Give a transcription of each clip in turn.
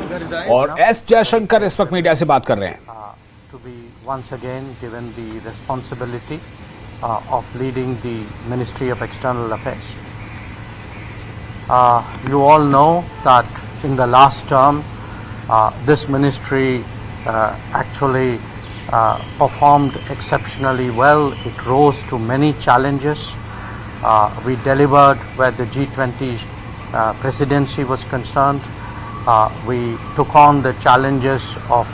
और एस जयशंकर इस वक्त मीडिया से बात कर रहे हैं। To be once again given the responsibility of leading the Ministry of External Affairs. You all know that in the last term, this ministry actually performed exceptionally well. It rose to many challenges. We delivered where the G20 presidency was concerned. We took on the challenges of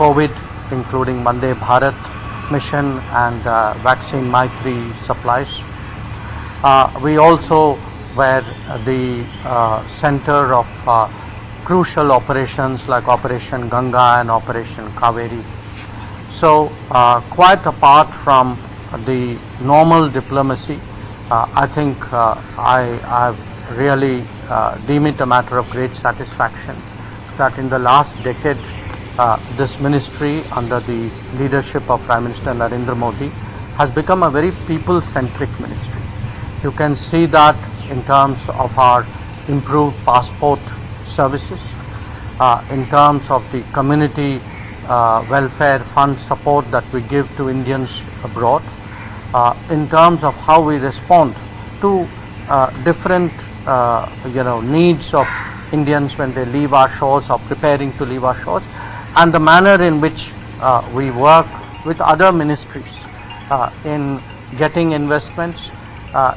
COVID, including Vande Bharat mission and vaccine Maitri supplies. We also were the center of crucial operations like Operation Ganga and Operation Kaveri. So quite apart from the normal diplomacy, I think I really deem it a matter of great satisfaction that in the last decade this ministry under the leadership of Prime Minister Narendra Modi has become a very people-centric ministry. You can see that in terms of our improved passport services, in terms of the community welfare fund support that we give to Indians abroad, in terms of how we respond to different needs of Indians when they leave our shores or preparing to leave our shores, and the manner in which we work with other ministries in getting investments,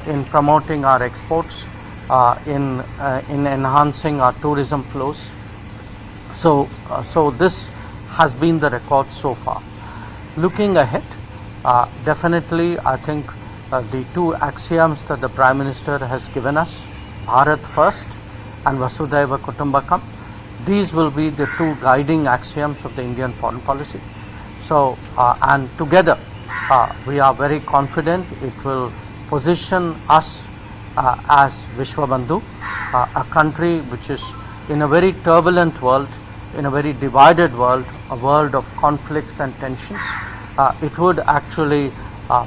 in promoting our exports, in enhancing our tourism flows. So this has been the record so far. Looking ahead, definitely I think the two axioms that the Prime Minister has given us, Bharat First and Vasudhaiva Kutumbakam, these will be the two guiding axioms of the Indian foreign policy. So, and together we are very confident it will position us as Vishwabandhu, a country which is in a very turbulent world, in a very divided world, a world of conflicts and tensions. It would actually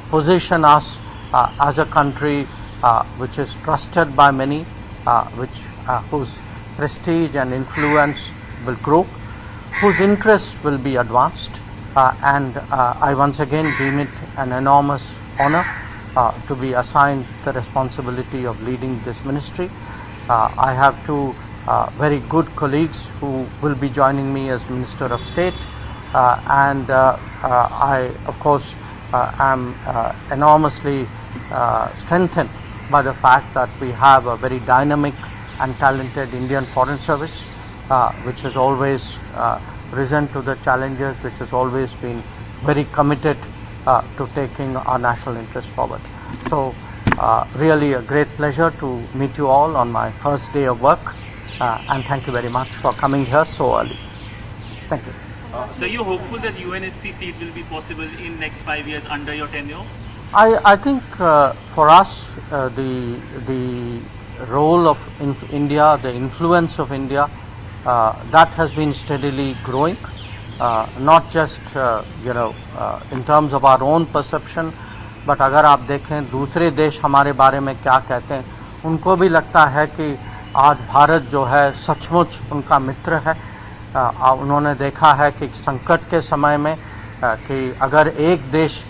position us as a country which is trusted by many, whose prestige and influence will grow, whose interests will be advanced, and I once again deem it an enormous honor to be assigned the responsibility of leading this ministry. I have two very good colleagues who will be joining me as Minister of State, and I of course am enormously strengthened by the fact that we have a very dynamic and talented Indian Foreign Service, which has always risen to the challenges, which has always been very committed to taking our national interest forward. So really a great pleasure to meet you all on my first day of work, and thank you very much for coming here so early. Thank you. So you're hopeful that UNSC seat will be possible in next 5 years under your tenure? I think for us the role of India, the influence of India, that has been steadily growing, not just in terms of our own perception, but अगर आप देखें दूसरे देश हमारे बारे में क्या कहते हैं, उनको भी लगता है कि आज भारत जो है सचमुच उनका मित्र है। उन्होंने देखा है कि संकट के समय में कि अगर एक देश